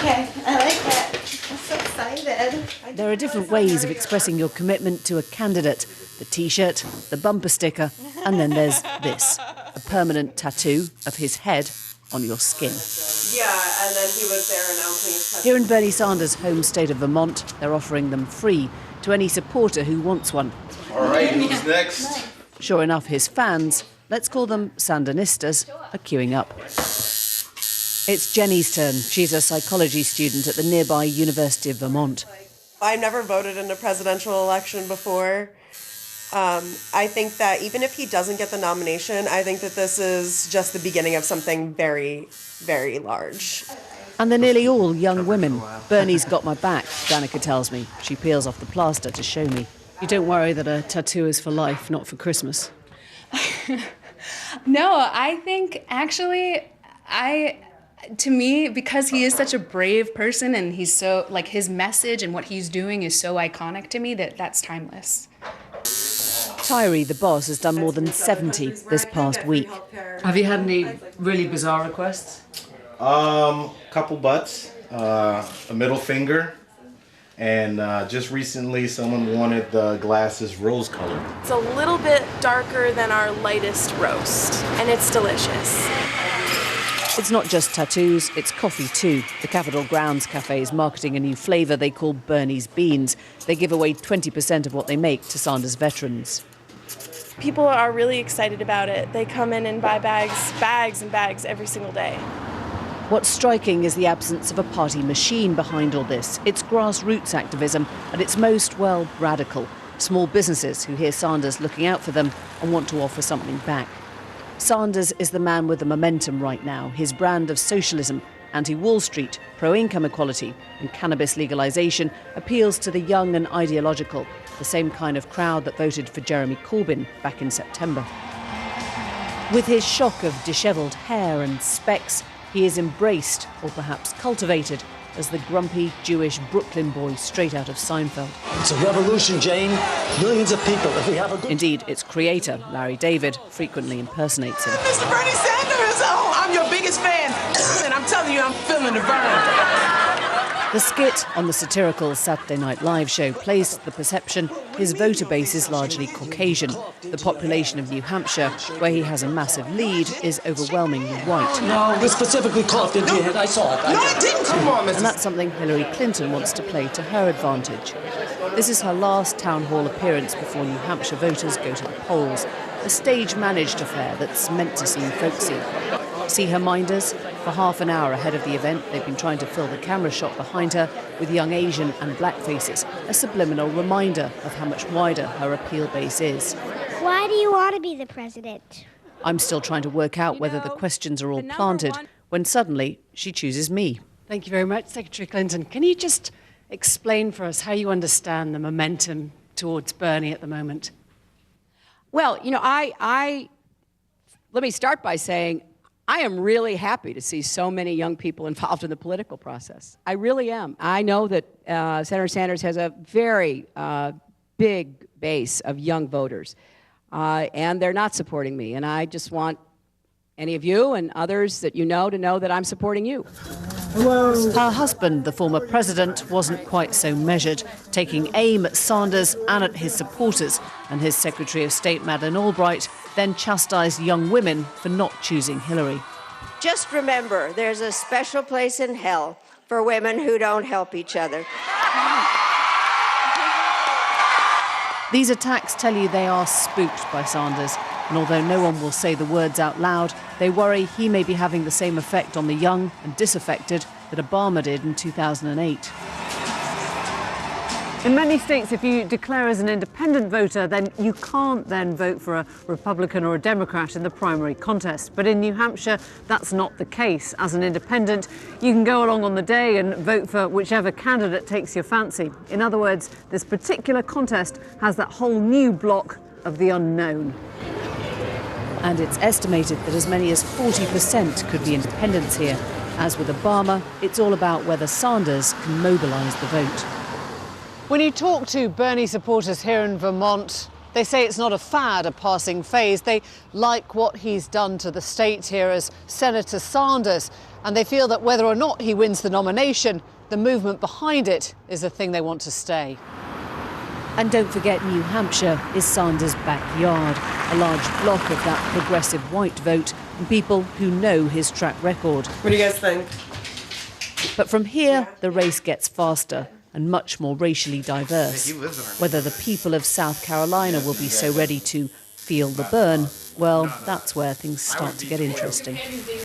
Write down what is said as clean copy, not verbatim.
Okay, I like it. I'm so excited. There are different ways of expressing your commitment to a candidate. The T-shirt, the bumper sticker, and then there's this, a permanent tattoo of his head on your skin. Yeah, and then he was there announcing his tattoo. Here in Bernie Sanders' home state of Vermont, they're offering them free to any supporter who wants one. All right, who's next? Sure enough, his fans, let's call them Sandinistas, are queuing up. It's Jenny's turn. She's a psychology student at the nearby University of Vermont. I've never voted in a presidential election before. I think that even if he doesn't get the nomination, I think that this is just the beginning of something very, very large. And they're nearly all young women. Bernie's got my back, Danica tells me. She peels off the plaster to show me. You don't worry that a tattoo is for life, not for Christmas? No, I think actually, to me, because he is such a brave person and he's so, like, his message and what he's doing is so iconic to me that's timeless. Tyree, the boss, has done more than 70 this past week. Have you had any really bizarre requests? Couple butts, a middle finger, and just recently someone wanted the glasses rose colored. It's a little bit darker than our lightest roast, and it's delicious. It's not just tattoos, it's coffee too. The Capitol Grounds Cafe is marketing a new flavour they call Bernie's Beans. They give away 20% of what they make to Sanders veterans. People are really excited about it. They come in and buy bags and bags every single day. What's striking is the absence of a party machine behind all this. It's grassroots activism at its most, well, radical. Small businesses who hear Sanders looking out for them and want to offer something back. Sanders is the man with the momentum right now. His brand of socialism, anti-Wall Street, pro-income equality and cannabis legalisation appeals to the young and ideological, the same kind of crowd that voted for Jeremy Corbyn back in September. With his shock of dishevelled hair and specs, he is embraced, or perhaps cultivated, as the grumpy Jewish Brooklyn boy straight out of Seinfeld. It's a revolution, Jane. Millions of people. If we have a good... Indeed, its creator, Larry David, frequently impersonates him. Mr. Bernie Sanders! Oh, I'm your biggest fan. And I'm telling you, I'm feeling the burn. The skit on the satirical Saturday Night Live show plays the perception his voter base is largely Caucasian. The population of New Hampshire, where he has a massive lead, is overwhelmingly white. No, we specifically coughed into your head. I saw it. No, I didn't. Come on, Mr. And that's something Hillary Clinton wants to play to her advantage. This is her last town hall appearance before New Hampshire voters go to the polls. A stage-managed affair that's meant to seem folksy. See her minders? For half an hour ahead of the event, they've been trying to fill the camera shot behind her with young Asian and black faces, a subliminal reminder of how much wider her appeal base is. Why do you want to be the president? I'm still trying to work out whether the questions are all planted, when suddenly she chooses me. Thank you very much, Secretary Clinton. Can you just explain for us how you understand the momentum towards Bernie at the moment? Well, you know, let me start by saying I am really happy to see so many young people involved in the political process. I really am. I know that Senator Sanders has a very big base of young voters, and they're not supporting me. And I just want any of you and others that you know to know that I'm supporting you. Her husband, the former president, wasn't quite so measured, taking aim at Sanders and at his supporters. And his Secretary of State, Madeleine Albright, then chastised young women for not choosing Hillary. Just remember, there's a special place in hell for women who don't help each other. These attacks tell you they are spooked by Sanders. And although no one will say the words out loud, they worry he may be having the same effect on the young and disaffected that Obama did in 2008. In many states, if you declare as an independent voter, then you can't then vote for a Republican or a Democrat in the primary contest. But in New Hampshire, that's not the case. As an independent, you can go along on the day and vote for whichever candidate takes your fancy. In other words, this particular contest has that whole new block of the unknown. And it's estimated that as many as 40% could be independents here. As with Obama, it's all about whether Sanders can mobilise the vote. When you talk to Bernie supporters here in Vermont, They say it's not a fad, a passing phase. They like what he's done to the state here as Senator Sanders, and they feel that whether or not he wins the nomination, the movement behind it is the thing they want to stay. And don't forget, New Hampshire is Sanders' backyard, a large block of that progressive white vote and people who know his track record. What do you guys think? But from here, the race gets faster and much more racially diverse. Whether the people of South Carolina will be so ready to feel the burn, well, that's where things start to get interesting.